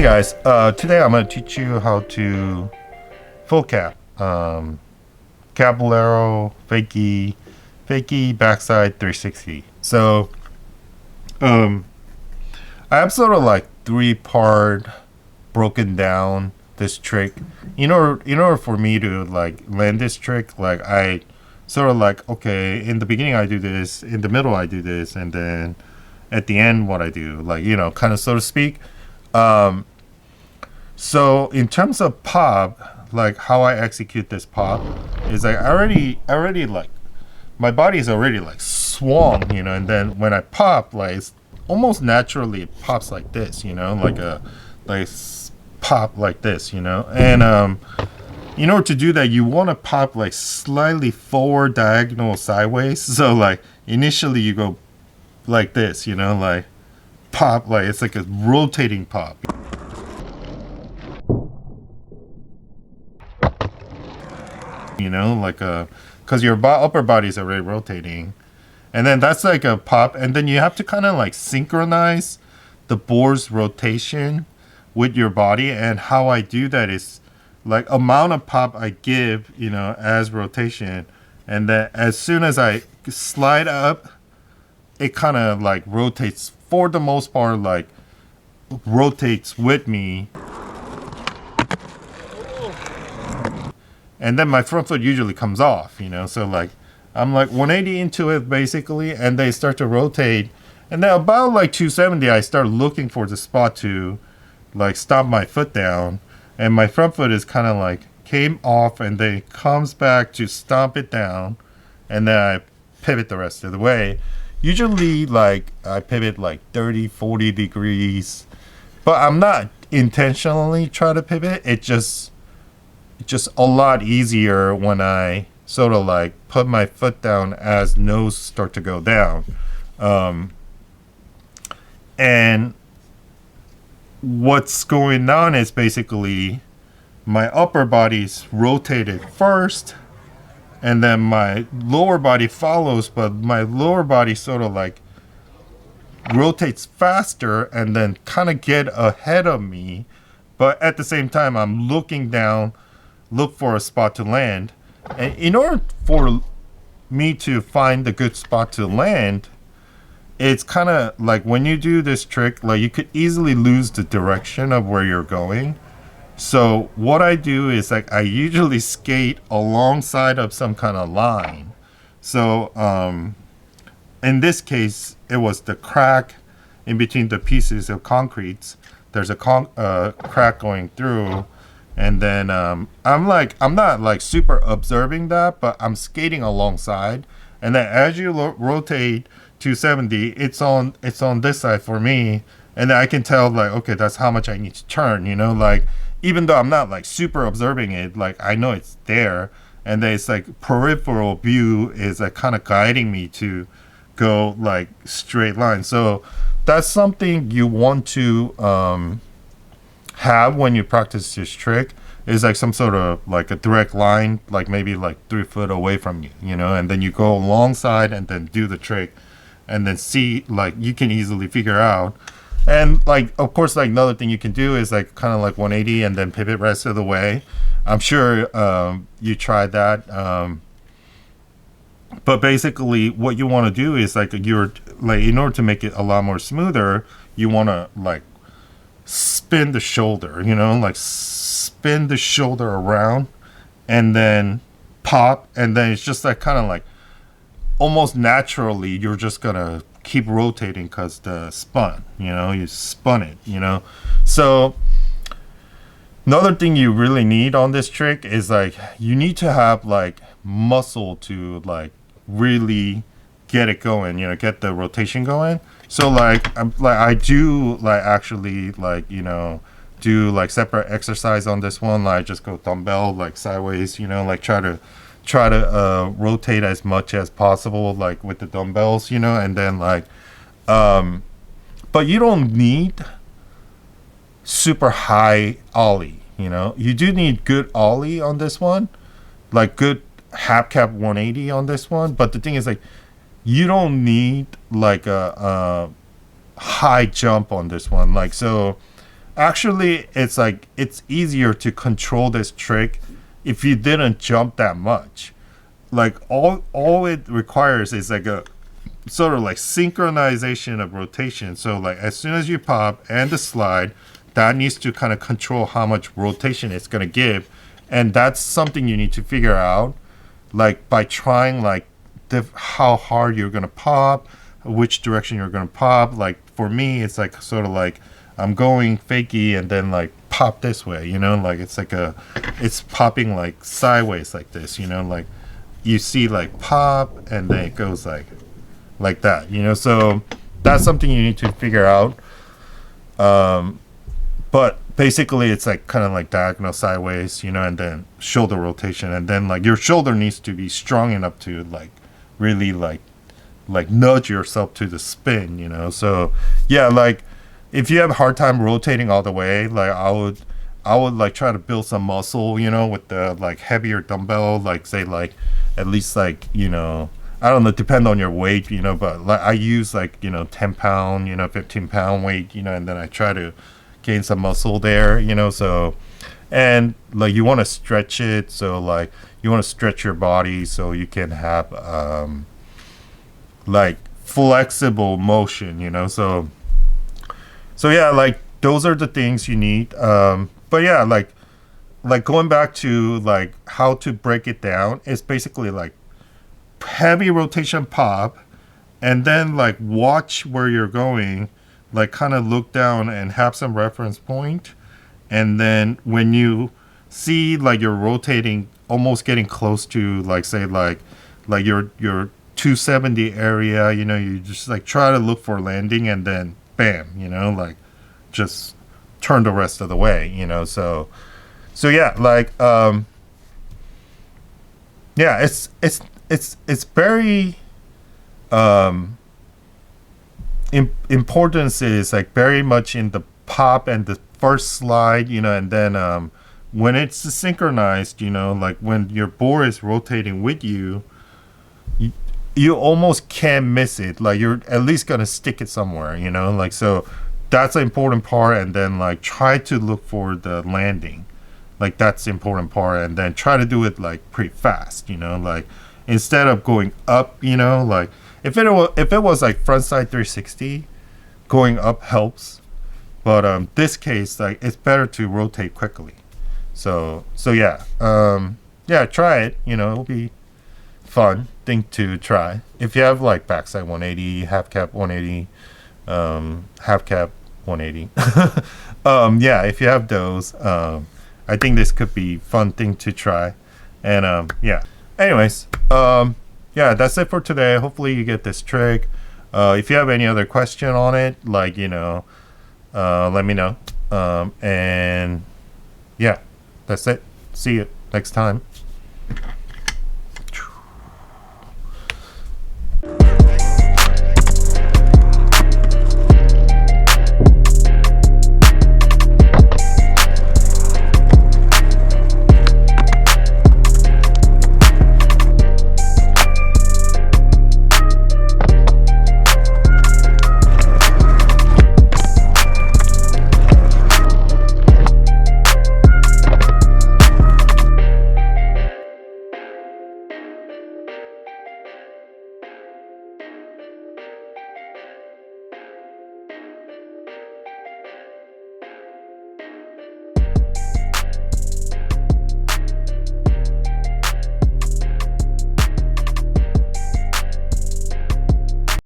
Hey guys, today I'm going to teach you how to full cap, Caballerial, Fakie, backside 360. So, um, I have sort of like three-part broken down this trick. In order for me to like land this trick, like I sort of like, okay, in the beginning I do this, in the middle I do this, and then at the end what I do, like, kind of so to speak. Um, So in terms of pop, like how I execute this pop is like I already like my body is already like swung, and then when I pop, like it's almost naturally it pops like this, like a pop like this, and in order to do that, you want to pop like slightly forward, diagonal, sideways. So like initially you go like this, like pop, like it's like a rotating pop. Like because your upper body is already rotating, and then that's like a pop, and then you have to kind of like synchronize the board's rotation with your body. And how I do that is like amount of pop I give, as rotation, and then as soon as I slide up, it kind of like rotates for the most part, like rotates with me. And then my front foot usually comes off, so like I'm like 180 into it basically, and they start to rotate, and then about like 270 I start looking for the spot to like stop my foot down, and my front foot is kind of like came off, and then it comes back to stomp it down, and then I pivot the rest of the way. Usually like I pivot like 30-40 degrees, but I'm not intentionally trying to pivot. It's just a lot easier when I sort of like put my foot down as nose start to go down. And what's going on is basically my upper body's rotated first, and then my lower body follows, but my lower body sort of like rotates faster and then kind of get ahead of me. But at the same time, I'm looking down, look for a spot to land. And in order for me to find the good spot to land, it's kind of like when you do this trick, like you could easily lose the direction of where you're going. So what I do is like I usually skate alongside of some kind of line. So in this case, it was the crack in between the pieces of concretes. There's a crack going through. And then I'm not like super observing that, but I'm skating alongside. And then as you rotate 270, it's on this side for me. And then I can tell like, okay, that's how much I need to turn, like even though I'm not like super observing it, like I know it's there. And then it's like peripheral view is like kind of guiding me to go like straight line. So that's something you want to have when you practice this trick, is like some sort of like a direct line, like maybe like 3 foot away from you, and then you go alongside and then do the trick, and then see, like you can easily figure out. And like of course, like another thing you can do is like kind of like 180 and then pivot rest of the way. I'm sure you tried that, but basically what you want to do is like you're like, in order to make it a lot more smoother, you want to like spin the shoulder, like spin the shoulder around and then pop, and then it's just like kind of like almost naturally you're just gonna keep rotating because the spun, you spun it, so another thing you really need on this trick is like you need to have like muscle to like really get it going, get the rotation going. So like I do like actually like do like separate exercise on this one. Like just go dumbbell like sideways, like try to rotate as much as possible like with the dumbbells, and then like but you don't need super high ollie, you do need good ollie on this one, like good half cap 180 on this one. But the thing is like you don't need like a high jump on this one. Like, so Actually, it's like it's easier to control this trick if you didn't jump that much. Like all it requires is like a sort of like synchronization of rotation. So like as soon as you pop and the slide, that needs to kind of control how much rotation it's gonna give, and that's something you need to figure out, like by trying like how hard you're gonna pop, which direction you're gonna pop. Like for me, it's like sort of like I'm going fakie and then like pop this way, you know, like it's popping like sideways like this, you know, like you see like pop and then it goes like that, you know. So that's something you need to figure out. But basically it's like kind of like diagonal sideways, you know, and then shoulder rotation, and then like your shoulder needs to be strong enough to like really like nudge yourself to the spin, you know. So yeah, like if you have a hard time rotating all the way, like I would like try to build some muscle, you know, with the like heavier dumbbell, like say like at least like, you know, I don't know, depend on your weight, you know, but like I use like, you know, 10-pound, you know, 15-pound weight, you know, and then I try to gain some muscle there, you know. So, and like you want to stretch it, so like you want to stretch your body so you can have like flexible motion, you know. So yeah, like those are the things you need. But yeah, like going back to like how to break it down, it's basically like heavy rotation pop, and then like watch where you're going, like kind of look down and have some reference point, and then when you see like you're rotating, almost getting close to like say like your 270 area, you know, you just like try to look for landing, and then bam, you know, like just turn the rest of the way, you know. So yeah, like yeah, it's very importance is like very much in the pop and the first slide, you know, and then when it's synchronized, you know, like when your board is rotating with you, you almost can't miss it. Like you're at least gonna stick it somewhere, you know, like. So that's the important part, and then like try to look for the landing, like that's the important part, and then try to do it like pretty fast, you know, like instead of going up, you know, like if it was like frontside 360, going up helps, but this case, like it's better to rotate quickly. So yeah, yeah, try it, you know, it'll be fun thing to try if you have like backside 180, half cap 180, half cap 180. Yeah, if you have those, I think this could be fun thing to try. And yeah, anyways, yeah, that's it for today. Hopefully you get this trick. If you have any other question on it, like, you know, let me know. And yeah, that's it. See you next time.